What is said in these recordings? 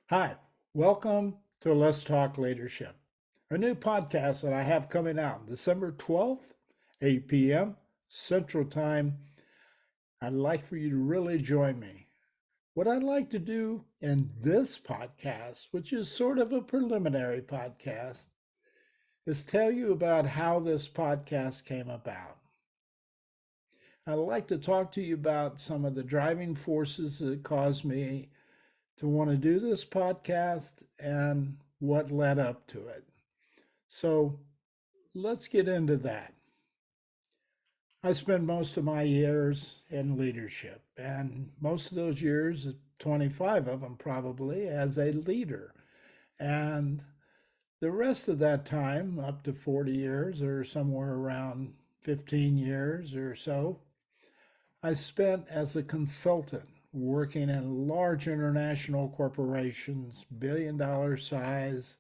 Hi, welcome to Let's Talk Leadership, a new podcast that I have coming out December 12th, 8 p.m. Central Time. I'd like for you to really join me. What I'd like to do in this podcast, which is sort of a preliminary podcast, is tell you about how this podcast came about. I'd like to talk to you about some of the driving forces that caused me to want to do this podcast and what led up to it. So let's get into that. I spent most of my years in leadership, and most of those years, 25 of them probably, as a leader. And the rest of that time, up to 40 years or somewhere around 15 years or so, I spent as a consultant working in large international corporations, billion-dollar size,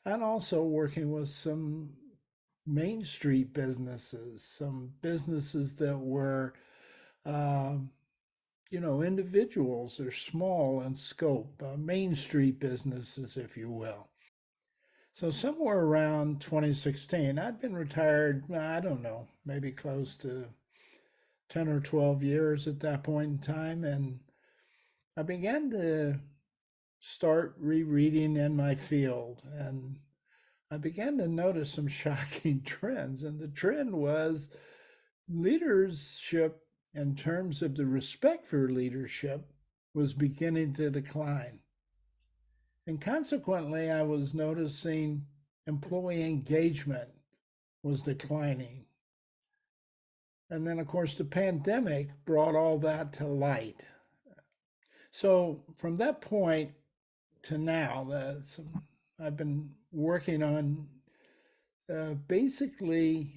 and also working with some Main Street businesses, some businesses that were, um, individuals or small in scope, Main Street businesses, if you will. So somewhere around 2016, I'd been retired, I don't know, maybe close to 10 or 12 years at that point in time. And I began to start rereading in my field. And I began to notice some shocking trends. And the trend was leadership, in terms of the respect for leadership, was beginning to decline. And consequently, I was noticing employee engagement was declining. And then, of course, the pandemic brought all that to light. So from that point to now, I've been working on basically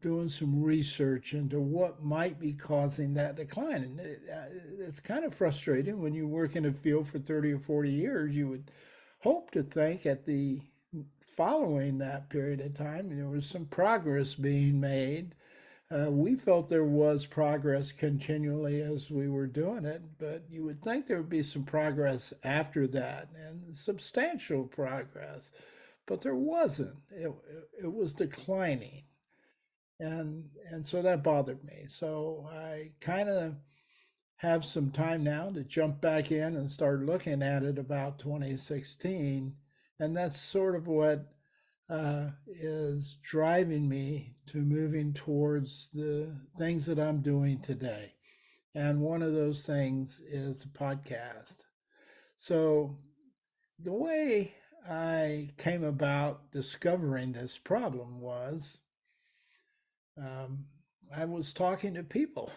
doing some research into what might be causing that decline. And it's kind of frustrating when you work in a field for 30 or 40 years. You would hope to think at the following that period of time, there was some progress being made. We felt there was progress continually as we were doing it, but you would think there would be some progress after that and substantial progress, but there wasn't. It was declining, and so that bothered me. So I kind of have some time now to jump back in and start looking at it about 2016, and that's sort of what is driving me to moving towards the things that I'm doing today. And one of those things is the podcast. So, the way I came about discovering this problem was um, I was talking to people.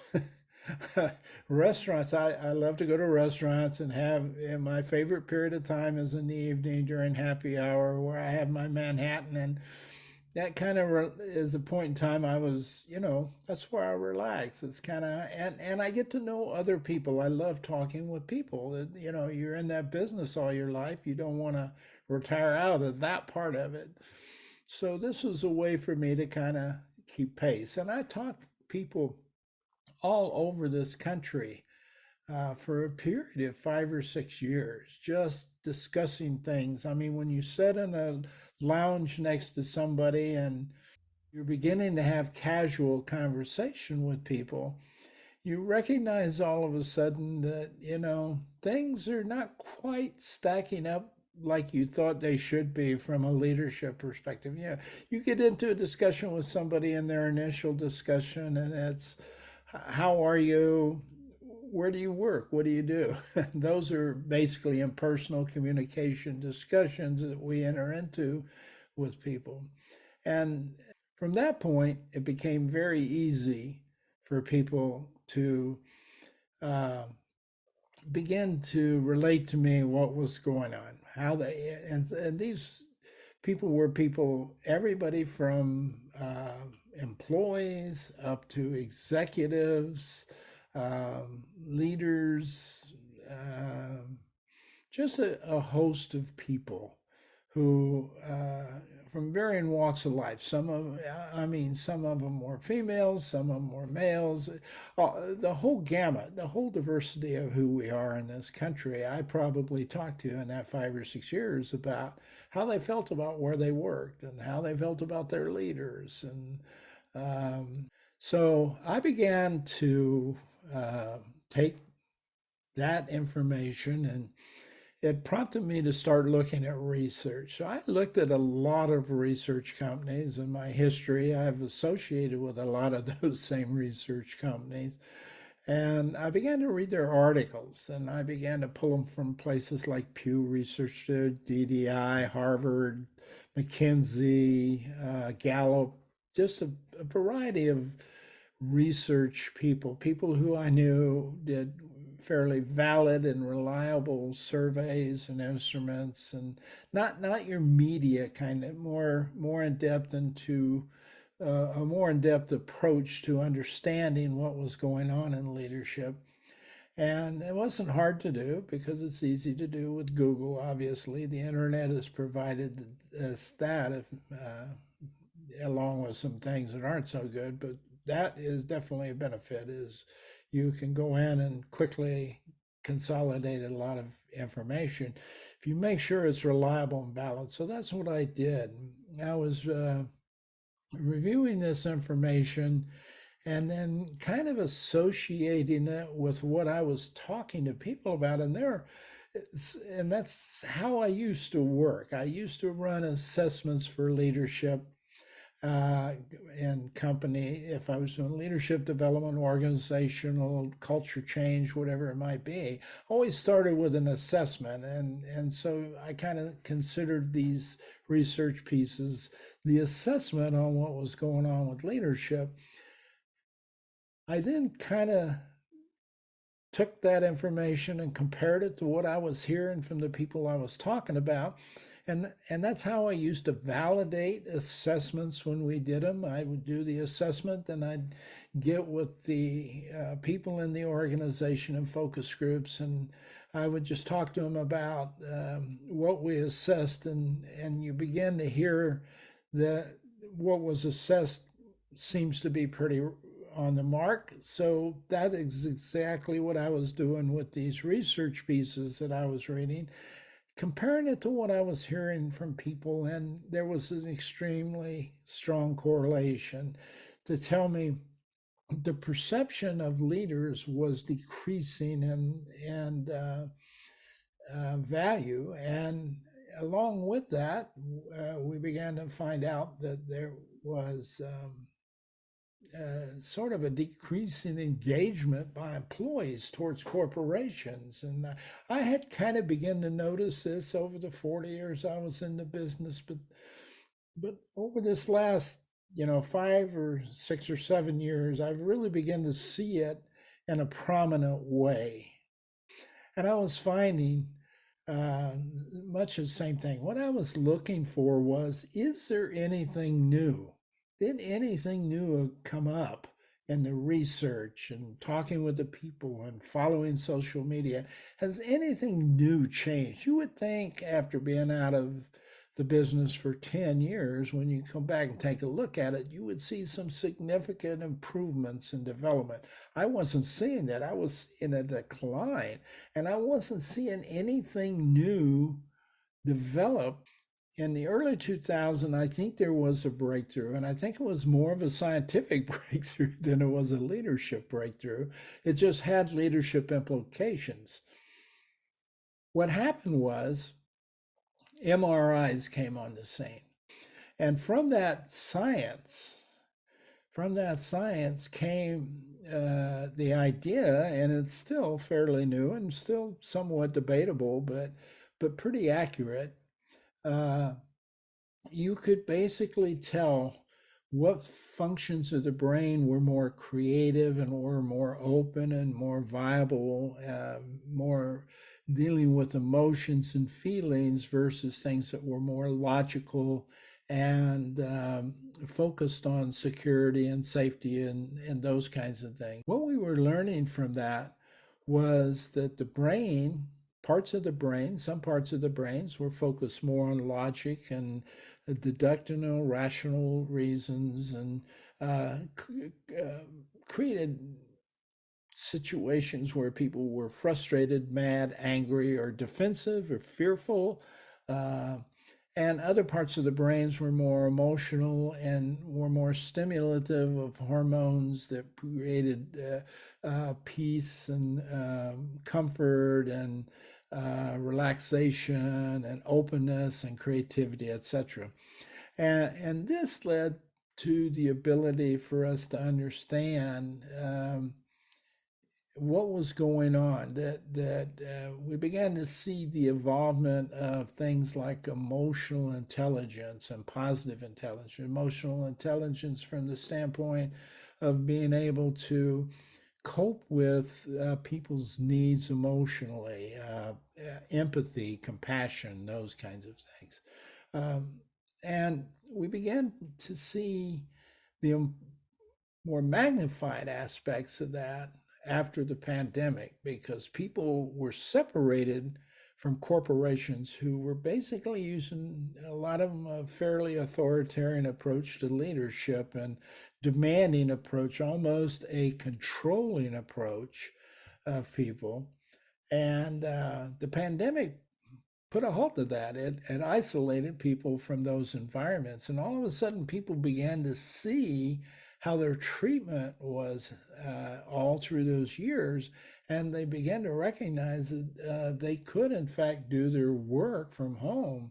Restaurants, I love to go to restaurants and have, and my favorite period of time is in the evening during happy hour where I have my Manhattan, and that kind of is a point in time I was, that's where I relax. It's kind of, and I get to know other people. I love talking with people. You're in that business all your life. You don't want to retire out of that part of it. So this was a way for me to kind of keep pace. And I taught people all over this country for a period of 5 or 6 years, just discussing things. I mean, when you sit in a lounge next to somebody and you're beginning to have casual conversation with people, you recognize all of a sudden that, things are not quite stacking up like you thought they should be from a leadership perspective. You get into a discussion with somebody in their initial discussion, and it's, how are you? Where do you work? What do you do? Those are basically impersonal communication discussions that we enter into with people. And from that point, it became very easy for people to uh, begin to relate to me what was going on, how they, and these people were people, everybody from employees up to executives, leaders, just a host of people who from varying walks of life. Some of them were females, some of them were males. The whole gamut, the whole diversity of who we are in this country. I probably talked to in that 5 or 6 years about how they felt about where they worked and how they felt about their leaders. So I began to take that information, and it prompted me to start looking at research. So I looked at a lot of research companies in my history. I've associated with a lot of those same research companies. And I began to read their articles, and I began to pull them from places like Pew Research, DDI, Harvard, McKinsey, Gallup, just a variety of research people, people who I knew did fairly valid and reliable surveys and instruments, and not your media kind of more in depth into a more in depth approach to understanding what was going on in leadership. And it wasn't hard to do because it's easy to do with Google. Obviously, the internet has provided us that, along with some things that aren't so good. But that is definitely a benefit. Is you can go in and quickly consolidate a lot of information if you make sure it's reliable and balanced. So that's what I did. I was reviewing this information and then kind of associating it with what I was talking to people about. And that's how I used to work. I used to run assessments for leadership uh, in company. If I was doing leadership development, organizational culture change, whatever it might be, always started with an assessment. And so I kind of considered these research pieces the assessment on what was going on with leadership. I then kind of took that information and compared it to what I was hearing from the people I was talking about. And that's how I used to validate assessments when we did them. I would do the assessment, then I'd get with the people in the organization and focus groups, and I would just talk to them about what we assessed, and you begin to hear that what was assessed seems to be pretty on the mark. So that is exactly what I was doing with these research pieces that I was reading, comparing it to what I was hearing from people. And there was an extremely strong correlation to tell me the perception of leaders was decreasing and value. And along with that, we began to find out that there was sort of a decrease in engagement by employees towards corporations. And I had kind of begun to notice this over the 40 years I was in the business, but over this last, 5 or 6 or 7 years, I've really begun to see it in a prominent way. And I was finding uh, much the same thing. What I was looking for was, is there anything new? Did anything new come up in the research and talking with the people and following social media? Has anything new changed? You would think after being out of the business for 10 years, when you come back and take a look at it, you would see some significant improvements in development. I wasn't seeing that. I was in a decline, and I wasn't seeing anything new develop. In the early 2000s, I think there was a breakthrough, and I think it was more of a scientific breakthrough than it was a leadership breakthrough. It just had leadership implications. What happened was MRIs came on the scene. And from that science came the idea, and it's still fairly new and still somewhat debatable, but pretty accurate. Uh, you could basically tell what functions of the brain were more creative and were more open and more viable, more dealing with emotions and feelings versus things that were more logical and focused on security and safety and those kinds of things. What we were learning from that was that the brain parts of the brain, some parts of the brains were focused more on logic and deductional, rational reasons, and uh, uh, created situations where people were frustrated, mad, angry, or defensive or fearful. Uh, and other parts of the brains were more emotional and were more stimulative of hormones that created peace and comfort and relaxation and openness and creativity, etc. And this led to the ability for us to understand what was going on, that we began to see the involvement of things like emotional intelligence and positive intelligence. Emotional intelligence from the standpoint of being able to cope with people's needs emotionally, empathy, compassion, those kinds of things. um, and we began to see the more magnified aspects of that after the pandemic, because people were separated from corporations who were basically using, a lot of them, a fairly authoritarian approach to leadership and demanding approach, almost a controlling approach of people. And the pandemic put a halt to that. It isolated people from those environments. And all of a sudden, people began to see how their treatment was all through those years. And they began to recognize that they could, in fact, do their work from home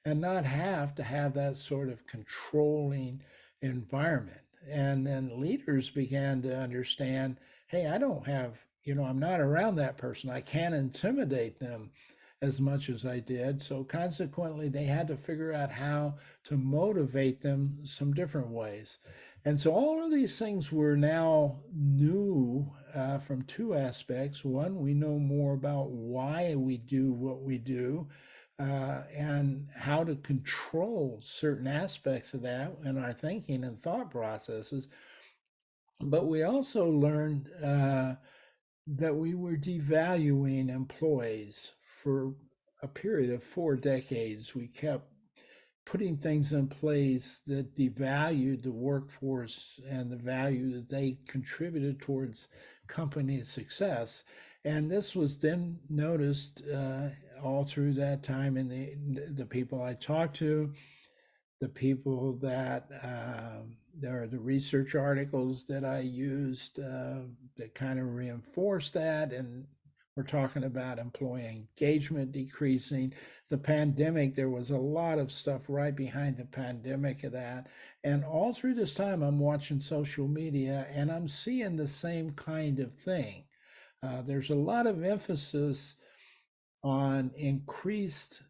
and not have to have that sort of controlling environment. And then leaders began to understand, hey, I don't have, I'm not around that person. I can't intimidate them as much as I did. So consequently, they had to figure out how to motivate them some different ways. And so all of these things were now new from two aspects. One, we know more about why we do what we do. And how to control certain aspects of that in our thinking and thought processes. But we also learned that we were devaluing employees for a period of 4 decades. We kept putting things in place that devalued the workforce and the value that they contributed towards company success. And this was then noticed all through that time in the people I talked to, the people that there are the research articles that I used that kind of reinforce that. And we're talking about employee engagement decreasing. The pandemic, there was a lot of stuff right behind the pandemic of that. And all through this time, I'm watching social media and I'm seeing the same kind of thing. There's a lot of emphasis on increased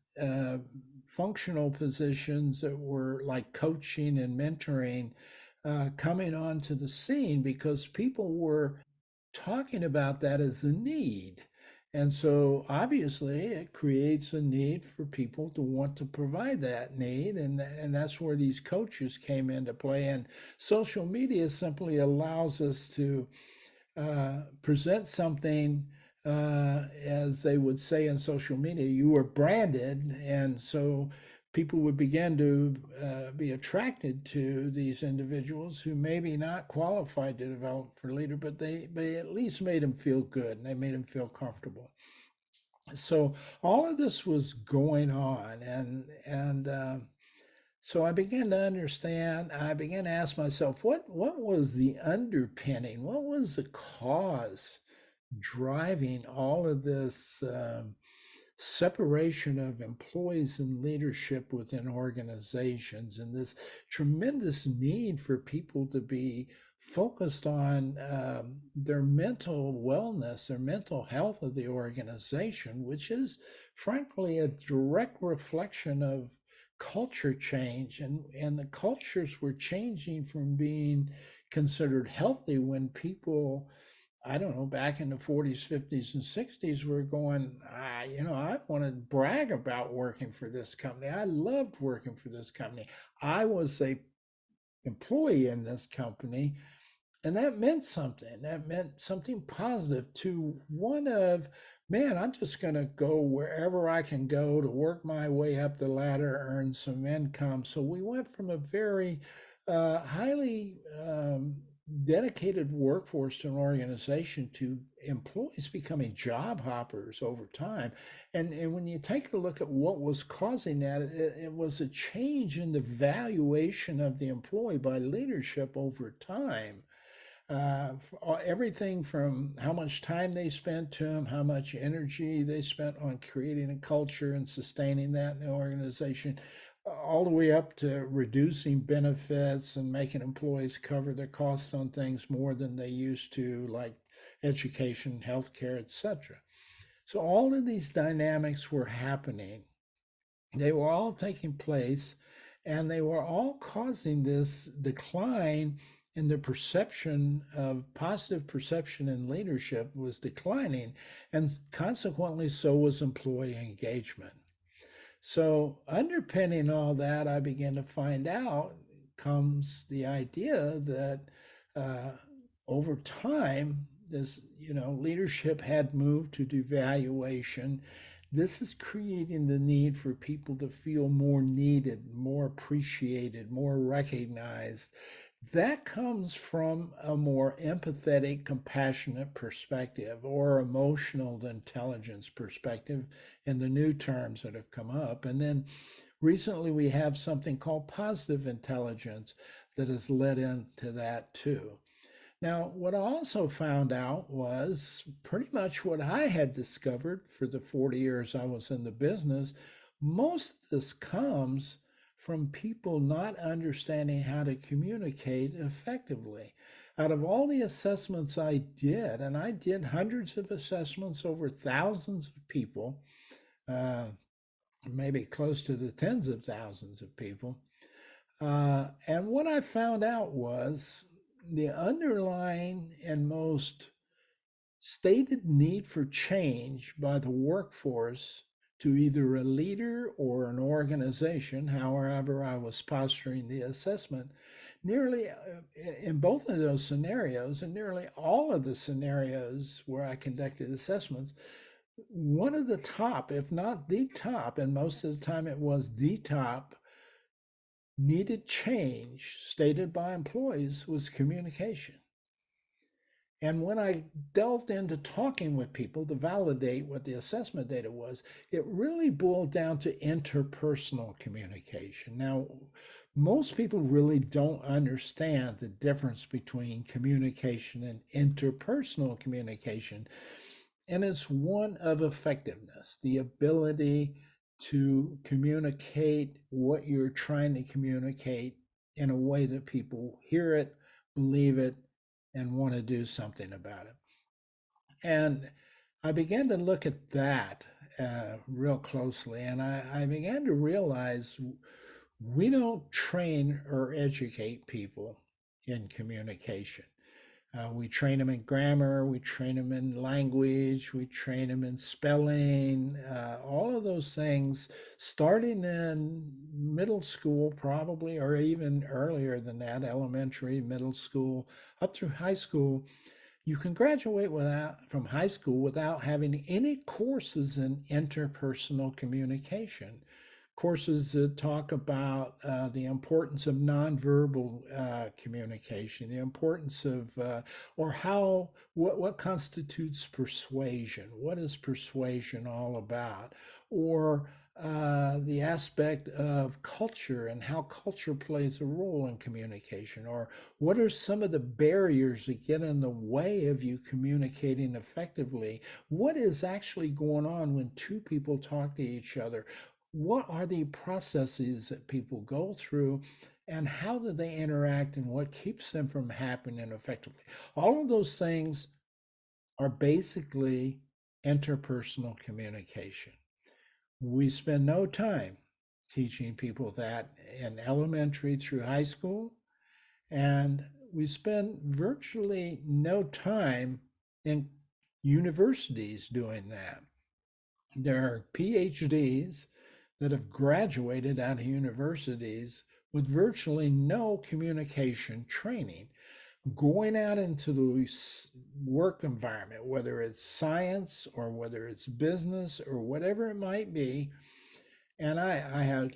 functional positions that were like coaching and mentoring coming onto the scene, because people were talking about that as a need. And so obviously it creates a need for people to want to provide that need. And that's where these coaches came into play. And social media simply allows us to present something, as they would say in social media, you were branded. And so people would begin to be attracted to these individuals who maybe not qualified to develop for leader, but they at least made them feel good and they made them feel comfortable. So all of this was going on, and so I began to understand. I began to ask myself, what was the underpinning? What was the cause driving all of this separation of employees and leadership within organizations, and this tremendous need for people to be focused on their mental wellness, their mental health of the organization, which is frankly a direct reflection of culture change. And the cultures were changing from being considered healthy when people, I don't know, back in the 40s, 50s, and 60s, we're going, I want to brag about working for this company. I loved working for this company. I was a employee in this company, and that meant something. That meant something positive to one of man, I'm just going to go wherever I can go to work my way up the ladder, earn some income. So we went from a very highly dedicated workforce to an organization to employees becoming job hoppers over time. And when you take a look at what was causing that, it was a change in the valuation of the employee by leadership over time. Everything from how much time they spent to them, how much energy they spent on creating a culture and sustaining that in the organization, all the way up to reducing benefits and making employees cover their costs on things more than they used to, like education, healthcare, etc. So all of these dynamics were happening. They were all taking place, and they were all causing this decline in the perception of positive perception in leadership was declining, and consequently, so was employee engagement. So, underpinning all that, I began to find out comes the idea that uh, over time, this leadership had moved to devaluation. This is creating the need for people to feel more needed, more appreciated, more recognized. That comes from a more empathetic, compassionate perspective or emotional intelligence perspective in the new terms that have come up. And then recently we have something called positive intelligence that has led into that too. Now, what I also found out was pretty much what I had discovered for the 40 years I was in the business. Most of this comes from people not understanding how to communicate effectively. Out of all the assessments I did, and I did hundreds of assessments over thousands of people, uh, maybe close to the tens of thousands of people, and what I found out was the underlying and most stated need for change by the workforce to either a leader or an organization, however I was posturing the assessment, nearly in both of those scenarios, and nearly all of the scenarios where I conducted assessments, one of the top, if not the top, and most of the time it was the top needed change stated by employees was communication. And when I delved into talking with people to validate what the assessment data was, it really boiled down to interpersonal communication. Now, most people really don't understand the difference between communication and interpersonal communication. And it's one of effectiveness, the ability to communicate what you're trying to communicate in a way that people hear it, believe it, and want to do something about it. And I began to look at that real closely, and I began to realize we don't train or educate people in communication. We train them in grammar, we train them in language, we train them in spelling, all of those things, starting in middle school, probably, or even earlier than that, elementary, middle school, up through high school. You can graduate from high school without having any courses in interpersonal communication. Courses that talk about the importance of nonverbal communication, the importance of, or how, what constitutes persuasion, what is persuasion all about, or the aspect of culture and how culture plays a role in communication, or what are some of the barriers that get in the way of you communicating effectively? What is actually going on when two people talk to each other? What are the processes that people go through, and how do they interact, and what keeps them from happening effectively? All of those things are basically interpersonal communication. We spend no time teaching people that in elementary through high school, and we spend virtually no time in universities doing that. There are PhDs that have graduated out of universities with virtually no communication training. going out into the work environment, whether it's science or whether it's business or whatever it might be. And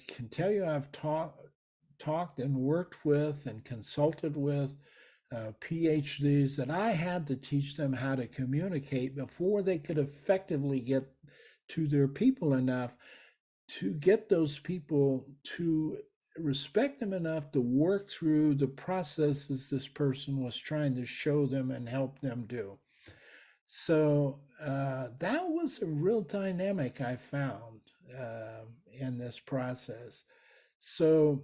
can tell you I've talked and worked with and consulted with PhDs that I had to teach them how to communicate before they could effectively get to their people enough to get those people to respect them enough to work through the processes this person was trying to show them and help them do. So that was a real dynamic I found in this process. So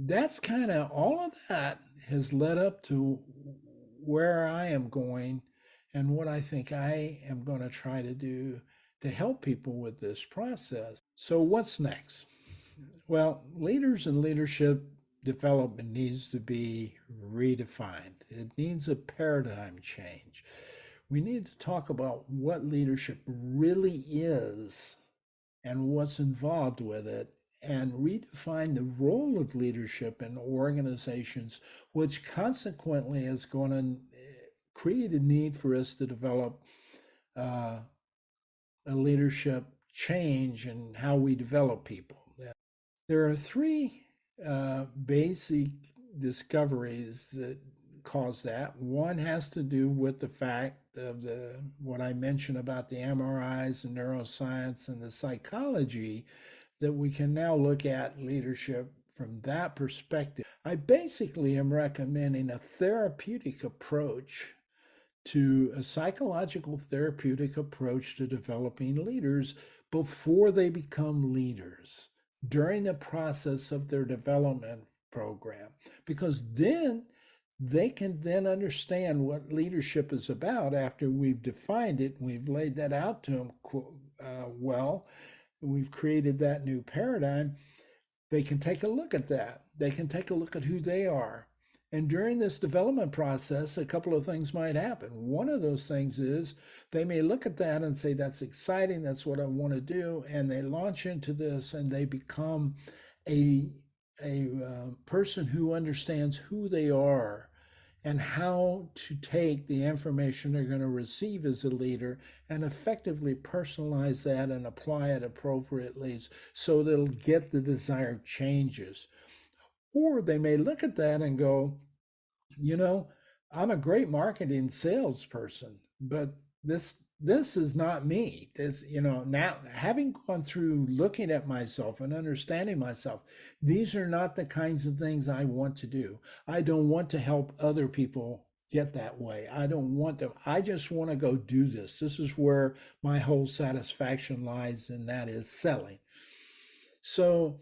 that's kind of all of that has led up to where I am going and what I think I am going to try to do to help people with this process. So, what's next? Well, leaders and leadership development needs to be redefined. It needs a paradigm change. We need to talk about what leadership really is and what's involved with it, and redefine the role of leadership in organizations, which consequently is going to create a need for us to develop uh, a leadership change in how we develop people. There are three basic discoveries that cause that. One has to do with the fact of the what I mentioned about the MRIs and neuroscience and the psychology, that we can now look at leadership from that perspective. I basically am recommending a therapeutic approach to a psychological therapeutic approach to developing leaders before they become leaders during the process of their development program, because then they can then understand what leadership is about after we've defined it and we've laid that out to them well. We've created that new paradigm. They can take a look at that. They can take a look at who they are. And during this development process, a couple of things might happen. One of those things is they may look at that and say, that's exciting, that's what I want to do. And they launch into this and they become a, a person who understands who they are and how to take the information they're going to receive as a leader and effectively personalize that and apply it appropriately so they'll get the desired changes. Or they may look at that and go, you know, I'm a great marketing salesperson, but this is not me. This, now having gone through looking at myself and understanding myself, these are not the kinds of things I want to do. I don't want to help other people get that way. I don't want to. I just want to go do this. This is where my whole satisfaction lies, and that is selling. So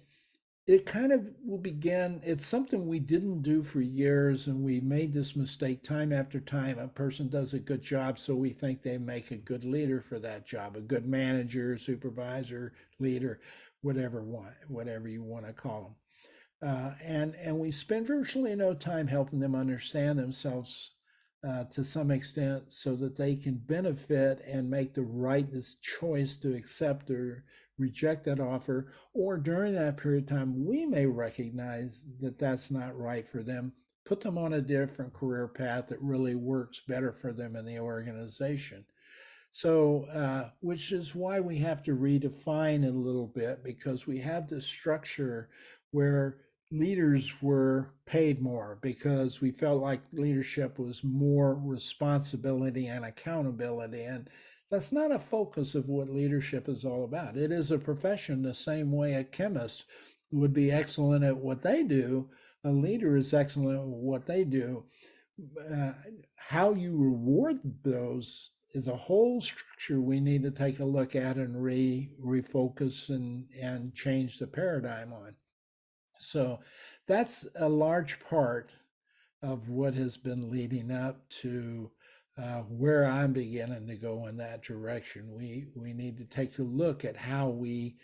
it kind of will begin. It's something we didn't do for years, and we made this mistake time after time. A person does a good job, so we think they make a good leader for that job, a good manager, supervisor, leader, whatever you want to call them. And we spend virtually no time helping them understand themselves to some extent so that they can benefit and make the right choice to accept or reject that offer. Or during that period of time, we may recognize that that's not right for them, put them on a different career path that really works better for them in the organization. So, which is why we have to redefine it a little bit, because we have this structure where leaders were paid more because we felt like leadership was more responsibility and accountability. And that's not a focus of what leadership is all about. It is a profession the same way a chemist would be excellent at what they do. A leader is excellent at what they do. uh, how you reward those is a whole structure we need to take a look at and refocus and change the paradigm on. So that's a large part of what has been leading up to where I'm beginning to go in that direction. We need to take a look at how we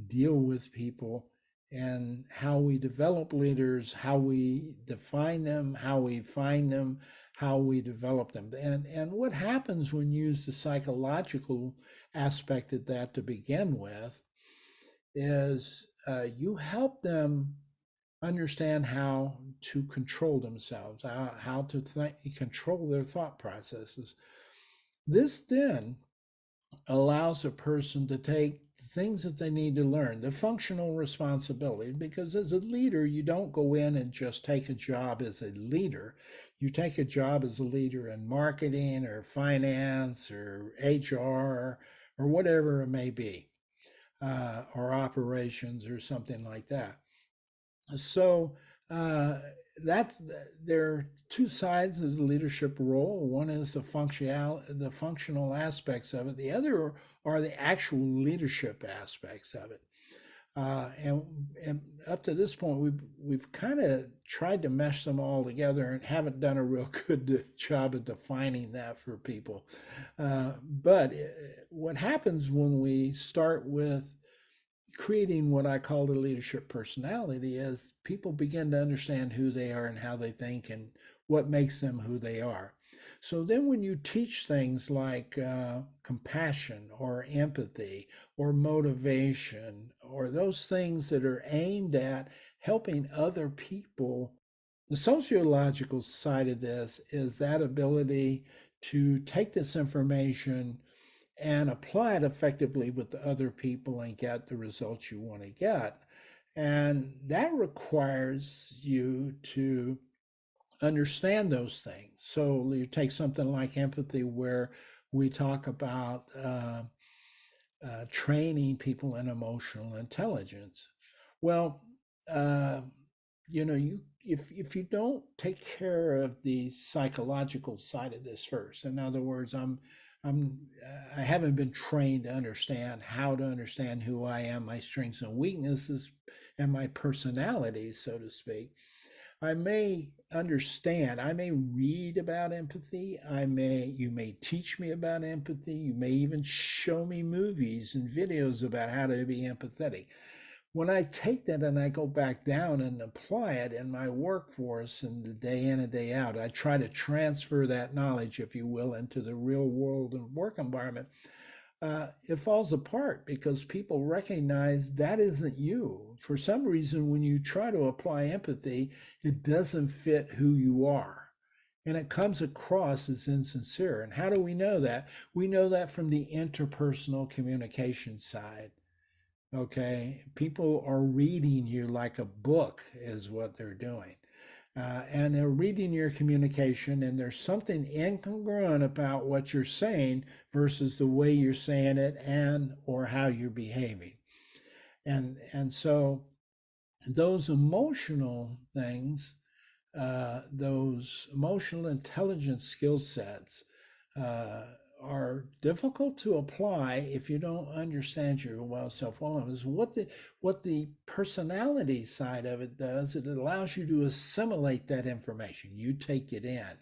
deal with people and how we develop leaders, how we define them, how we find them, how we develop them, and what happens when you use the psychological aspect of that to begin with is you help them understand how to control themselves, how to control their thought processes. This then allows a person to take things that they need to learn, the functional responsibility, because as a leader, you don't go in and just take a job as a leader. You take a job as a leader in marketing or finance or HR or whatever it may be, or operations or something like that. So uh, that's there are two sides of the leadership role. One is the functional aspects of it. The other are the actual leadership aspects of it. And up to this point, we've kind of tried to mesh them all together and haven't done a real good job of defining that for people. But what happens when we start with creating what I call the leadership personality is people begin to understand who they are and how they think and what makes them who they are. So then, when you teach things like compassion or empathy or motivation or those things that are aimed at helping other people, the sociological side of this is that ability to take this information and apply it effectively with the other people and get the results you want to get. And that requires you to understand those things. So you take something like empathy, where we talk about training people in emotional intelligence. Well, uh, you if you don't take care of the psychological side of this first, in other words, I haven't been trained to understand how to understand who I am, my strengths and weaknesses, and my personality, so to speak. I may understand, I may read about empathy, you may teach me about empathy, you may even show me movies and videos about how to be empathetic. When I take that and I go back down and apply it in my workforce and the day in and day out, I try to transfer that knowledge, if you will, into the real world and work environment. It falls apart because people recognize that isn't you. For some reason, when you try to apply empathy, it doesn't fit who you are. And it comes across as insincere. And how do we know that? We know that from the interpersonal communication side. Okay. People are reading you like a book, is what they're doing. And they're reading your communication, and there's something incongruent about what you're saying versus the way you're saying it and or how you're behaving. And so those emotional things, those emotional intelligence skill sets, uh, are difficult to apply if you don't understand your well self-awareness. What the personality side of it does, it allows you to assimilate that information. You take it in,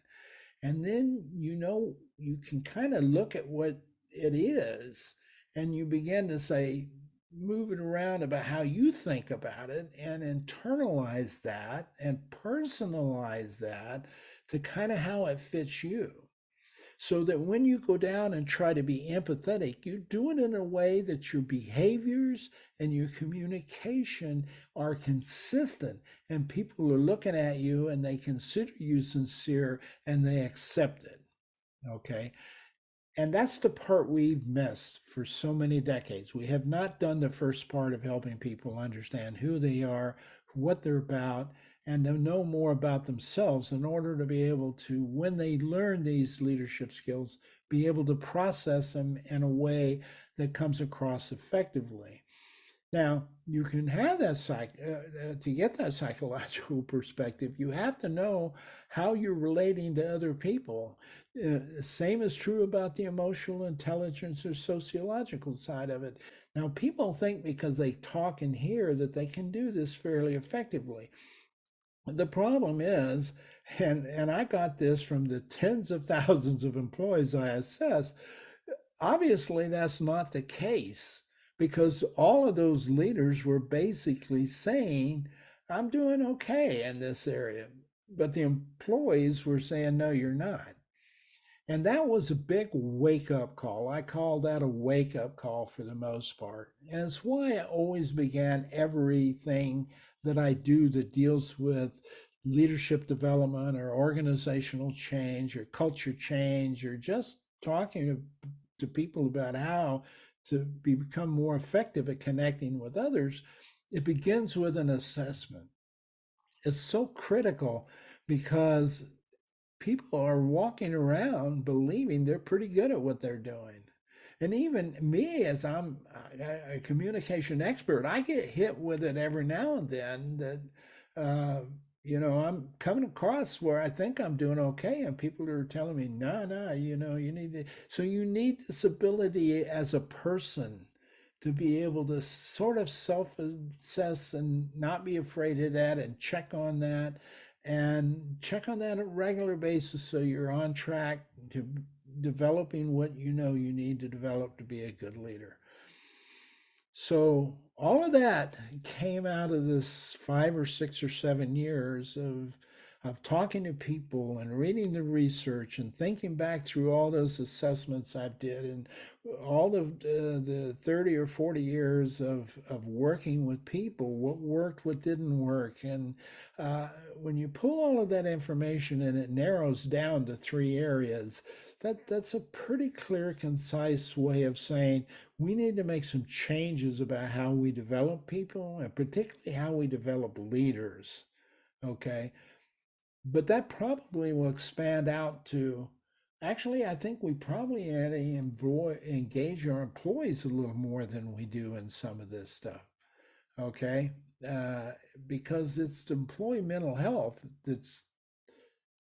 and then you can kind of look at what it is, and you begin to say, move it around about how you think about it and internalize that and personalize that to kind of how it fits you, so that when you go down and try to be empathetic, you do it in a way that your behaviors and your communication are consistent, and people are looking at you and they consider you sincere and they accept it. Okay. And that's the part we've missed for so many decades. We have not done the first part of helping people understand who they are, what they're about, and to know more about themselves in order to be able to, when they learn these leadership skills, be able to process them in a way that comes across effectively. Now, you can have that to get that psychological perspective, you have to know how you're relating to other people. Same is true about the emotional intelligence or sociological side of it. Now, people think because they talk and hear that they can do this fairly effectively. The problem is, and I got this from the tens of thousands of employees I assess, obviously that's not the case, because all of those leaders were basically saying, I'm doing okay in this area. But the employees were saying, no, you're not. And that was a big wake up call. I call that a wake up call for the most part. And it's why I always began everything that I do that deals with leadership development or organizational change or culture change or just talking to people about how to become more effective at connecting with others. It begins with an assessment. It's so critical because people are walking around believing they're pretty good at what they're doing. And even me, as I'm a communication expert, I get hit with it every now and then that, uh, I'm coming across where I think I'm doing okay, and people are telling me, no, no, you need to. So you need this ability as a person to be able to sort of self assess and not be afraid of that and check on that at a regular basis so you're on track to developing what you know you need to develop to be a good leader. So all of that came out of this 5 or 6 or 7 years of talking to people and reading the research and thinking back through all those assessments I've did and all of the 30 or 40 years of working with people, what worked, what didn't work. And when you pull all of that information and it narrows down to 3 areas, that's a pretty clear, concise way of saying we need to make some changes about how we develop people and particularly how we develop leaders. Okay. But that probably will expand out to actually, I think we probably had to engage our employees a little more than we do in some of this stuff. Okay. Uh, because it's the employee mental health that's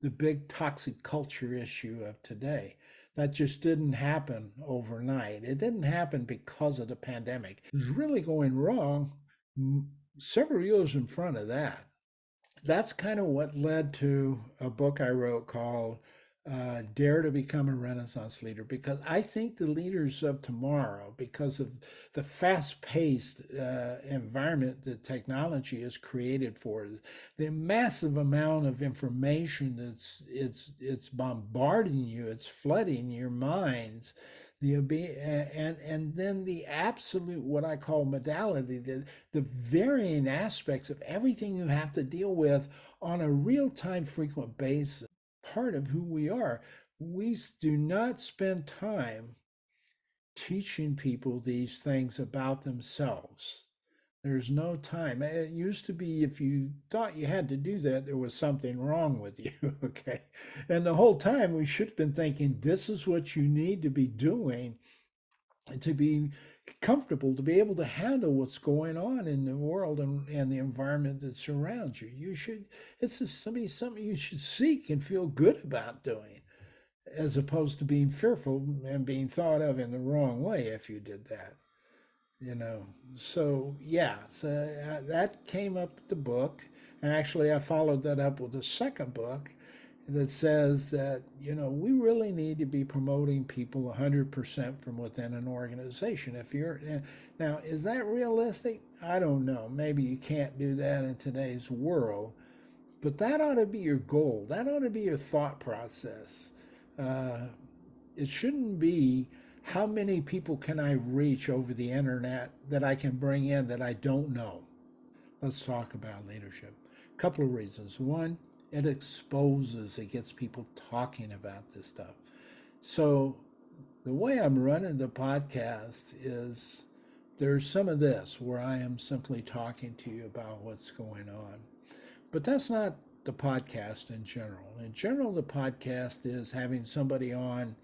the big toxic culture issue of today. That just didn't happen overnight. It didn't happen because of the pandemic. It was really going wrong several years in front of that. That's kind of what led to a book I wrote called Dare to Become a Renaissance Leader, because I think the leaders of tomorrow, because of the fast paced environment that technology has created for it, the massive amount of information that's it's bombarding you, it's flooding your minds, and then the absolute what I call modality, the varying aspects of everything you have to deal with on a real time frequent basis. Part of who we are. We do not spend time teaching people these things about themselves. There's no time. It used to be if you thought you had to do that, there was something wrong with you. Okay. And the whole time we should have been thinking, this is what you need to be doing to be comfortable, to be able to handle what's going on in the world and the environment that surrounds you. You should, it's just something you should seek and feel good about doing, as opposed to being fearful and being thought of in the wrong way if you did that. You know, so yeah, so that came up with the book. And actually, I followed that up with a second book that says that, we really need to be promoting people 100% from within an organization. If you're now, is that realistic? I don't know. Maybe you can't do that in today's world, but that ought to be your goal. That ought to be your thought process. Uh, it shouldn't be how many people can I reach over the internet that I can bring in that I don't know. Let's talk about leadership. A couple of reasons. One, it exposes, it gets people talking about this stuff. So the way I'm running the podcast is there's some of this where I am simply talking to you about what's going on. But that's not the podcast in general. In general, the podcast is having somebody on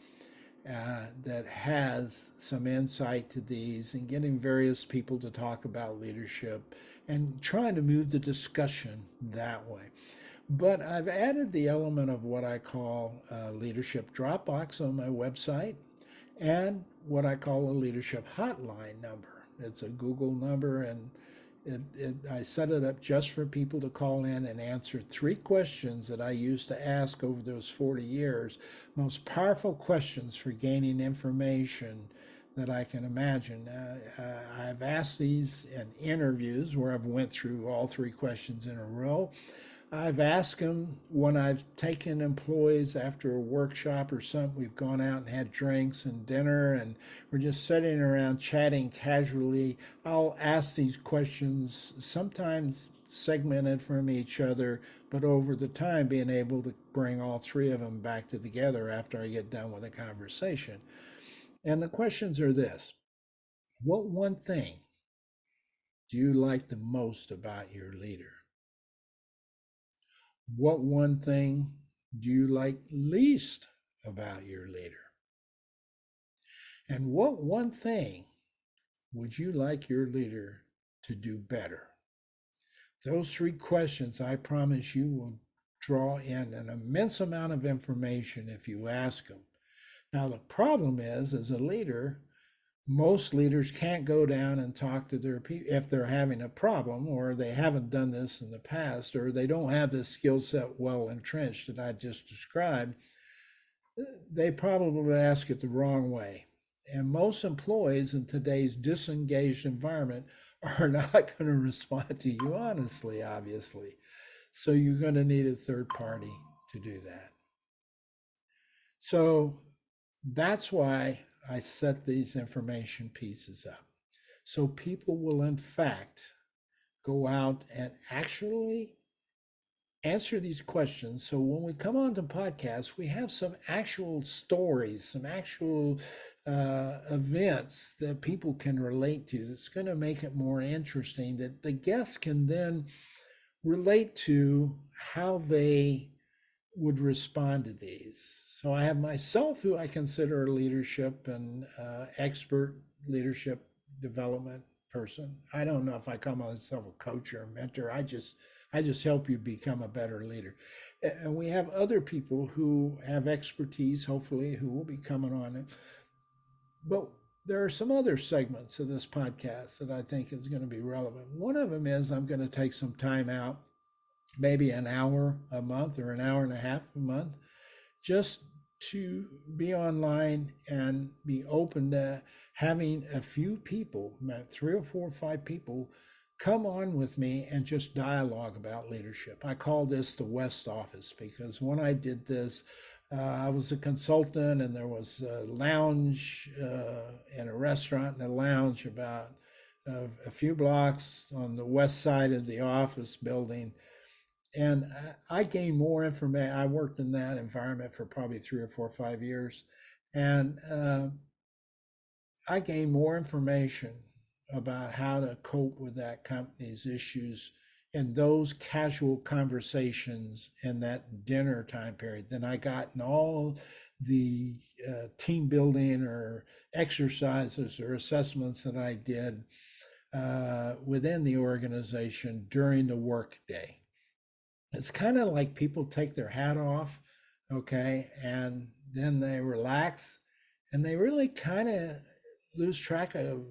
that has some insight to these and getting various people to talk about leadership and trying to move the discussion that way. But I've added the element of what I call a leadership Dropbox on my website and what I call a leadership hotline number. It's a Google number, and I set it up just for people to call in and answer 3 questions that I used to ask over those 40 years. Most powerful questions for gaining information that I can imagine. I've asked these in interviews where I've went through all 3 questions in a row. I've asked them when I've taken employees after a workshop or something, we've gone out and had drinks and dinner and we're just sitting around chatting casually. I'll ask these questions, sometimes segmented from each other, but over the time being able to bring all three of them back together after I get done with a conversation. And the questions are this: what one thing do you like the most about your leader? What one thing do you like least about your leader? And what one thing would you like your leader to do better? Those three questions, I promise you, will draw in an immense amount of information if you ask them. Now, the problem is, as a leader, most leaders can't go down and talk to their people if they're having a problem, or they haven't done this in the past, or they don't have this skill set well entrenched that I just described. They probably ask it the wrong way. And most employees in today's disengaged environment are not going to respond to you honestly, obviously. So you're going to need a third party to do that. So that's why I set these information pieces up. So people will, in fact, go out and actually answer these questions. So when we come on to podcasts, we have some actual stories, some actual events that people can relate to. That's going to make it more interesting, that the guests can then relate to how they would respond to these. So I have myself, who I consider a leadership and expert leadership development person. I don't know if I call myself a coach or a mentor. I just help you become a better leader. And we have other people who have expertise, hopefully, who will be coming on it. But there are some other segments of this podcast that I think is going to be relevant. One of them is I'm going to take some time out, maybe an hour a month or an hour and a half a month, just to be online and be open to having a few people, three or four or five people, come on with me and just dialogue about leadership. I call this the West Office because when I did this, I was a consultant, and there was a lounge and a restaurant and a lounge about a few blocks on the west side of the office building. And I gained more information. I worked in that environment for probably 3 or 4 or 5 years, and I gained more information about how to cope with that company's issues in those casual conversations in that dinner time period than I got in all the team building or exercises or assessments that I did within the organization during the workday. It's kind of like people take their hat off, okay, and then they relax and they really kind of lose track of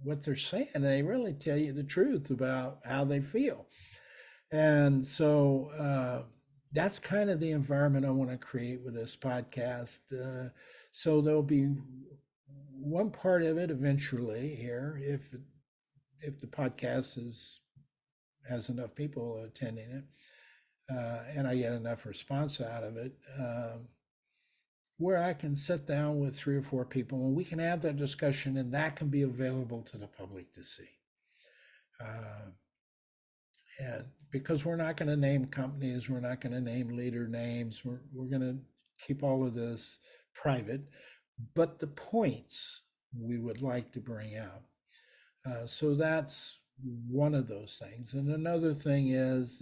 what they're saying. They really tell you the truth about how they feel. And so that's kind of the environment I want to create with this podcast. So there'll be one part of it eventually here, if the podcast has enough people attending it, and I get enough response out of it, where I can sit down with three or four people and we can have that discussion, and that can be available to the public to see. Uh, and because we're not going to name companies, we're not going to name leader names, we're going to keep all of this private, but the points we would like to bring out. So that's one of those things. And another thing is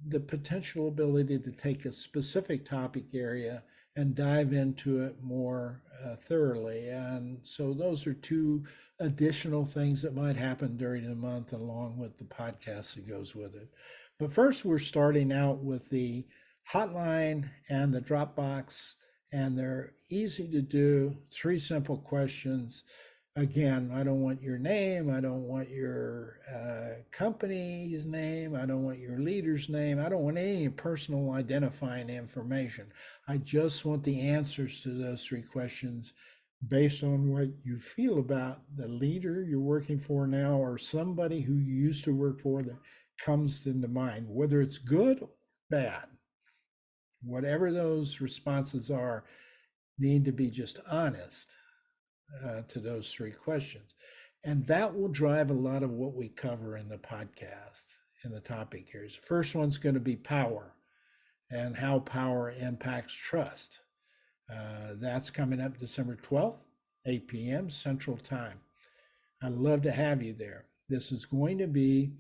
the potential ability to take a specific topic area and dive into it more thoroughly. And so those are two additional things that might happen during the month, along with the podcast that goes with it. But first, we're starting out with the hotline and the Dropbox, and they're easy to do. Three simple questions. Again, I don't want your name. I don't want your company's name. I don't want your leader's name. I don't want any personal identifying information. I just want the answers to those three questions based on what you feel about the leader you're working for now, or somebody who you used to work for that comes into mind, whether it's good or bad, whatever those responses are, need to be just honest to those three questions. And that will drive a lot of what we cover in the podcast, in the topic here. The first one's going to be power and how power impacts trust. That's coming up December 12th, 8 p.m. Central Time. I'd love to have you there. This is going to be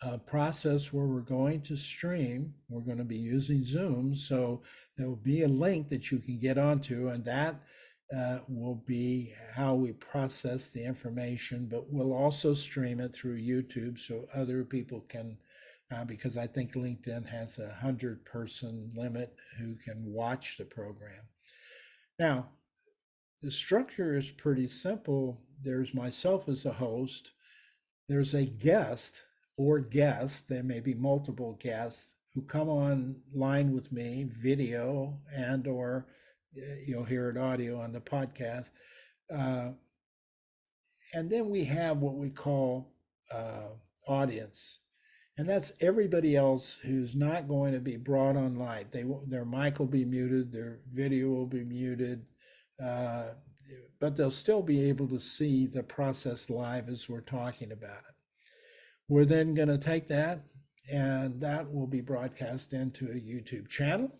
a process where we're going to stream. We're going to be using Zoom. So there will be a link that you can get onto, and that will be how we process the information, but we'll also stream it through YouTube so other people can, because I think LinkedIn has 100-person limit who can watch the program. Now, the structure is pretty simple. There's myself as a host. There's a guest or guests, there may be multiple guests who come online with me, video and or you'll hear it audio on the podcast. Uh, and then we have what we call audience. And that's everybody else who's not going to be brought online. Their mic will be muted, their video will be muted, uh, but they'll still be able to see the process live as we're talking about it. We're then going to take that and that will be broadcast into a YouTube channel.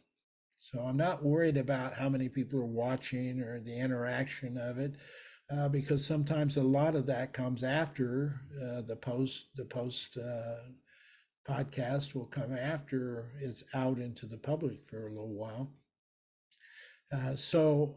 So I'm not worried about how many people are watching or the interaction of it, because sometimes a lot of that comes after the post. The post podcast will come after it's out into the public for a little while. So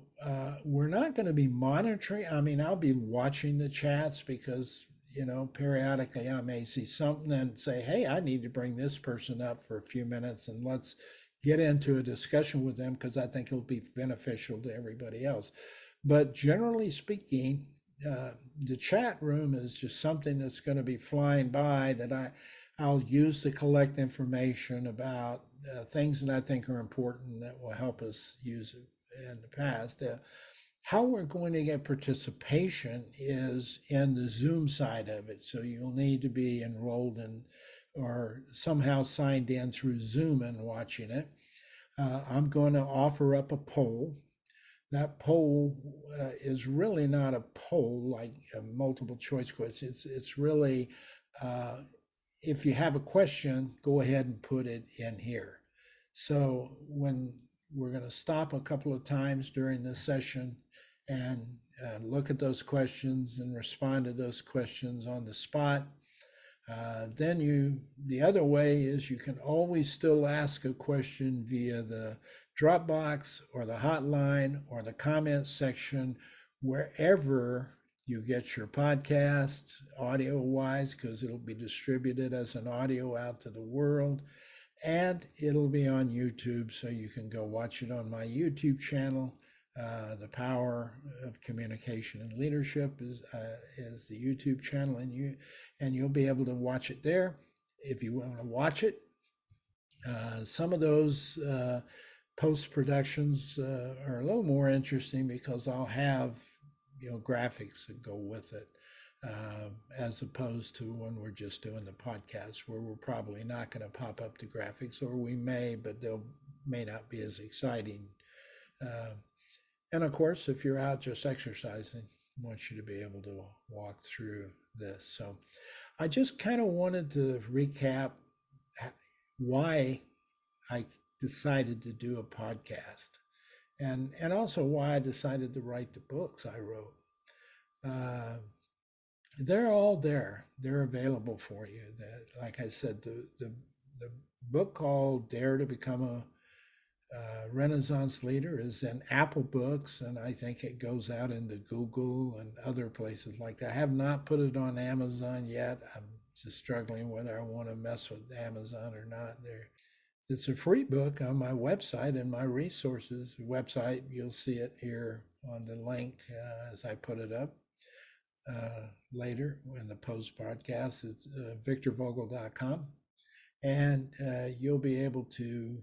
we're not going to be monitoring. I mean, I'll be watching the chats because, you know, periodically I may see something and say, hey, I need to bring this person up for a few minutes and let's get into a discussion with them because I think it'll be beneficial to everybody else. But generally speaking, the chat room is just something that's going to be flying by that I'll use to collect information about things that I think are important that will help us use it in the past. How we're going to get participation is in the Zoom side of it. So you'll need to be enrolled in or somehow signed in through Zoom and watching it. I'm going to offer up a poll. That poll is really not a poll like a multiple choice question. It's really, if you have a question, go ahead and put it in here. So when we're going to stop a couple of times during this session and look at those questions and respond to those questions on the spot. Then the other way is you can always still ask a question via the Dropbox or the hotline or the comments section, wherever you get your podcast audio wise, because it'll be distributed as an audio out to the world. And it'll be on YouTube, so you can go watch it on my YouTube channel. The Power of Communication and Leadership is the YouTube channel, and you'll be able to watch it there if you want to watch it. Some of those post productions are a little more interesting because I'll have graphics that go with it. As opposed to when we're just doing the podcast where we're probably not going to pop up the graphics, or we may, but they may not be as exciting. And of course, if you're out just exercising, I want you to be able to walk through this. So I just kind of wanted to recap why I decided to do a podcast and also why I decided to write the books I wrote. They're all there. They're available for you. Like I said, the book called Dare to Become a Renaissance Leader is in Apple Books, and I think it goes out into Google and other places like that. I have not put it on Amazon yet. I'm just struggling whether I want to mess with Amazon or not. It's a free book on my website and my resources website. You'll see it here on the link as I put it up. Later in the post podcast, it's victorvogel.com, and you'll be able to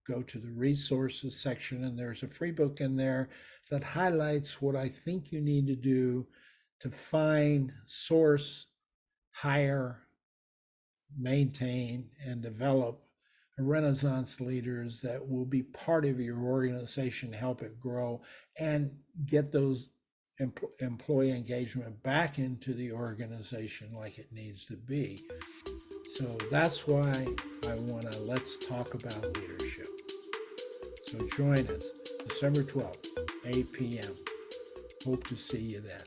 go to the resources section, and there's a free book in there that highlights what I think you need to do to find, source, hire, maintain and develop Renaissance leaders that will be part of your organization, help it grow, and get those employee engagement back into the organization like it needs to be. So that's why I want to let's talk about leadership. So join us December 12th, 8 p.m. Hope to see you then.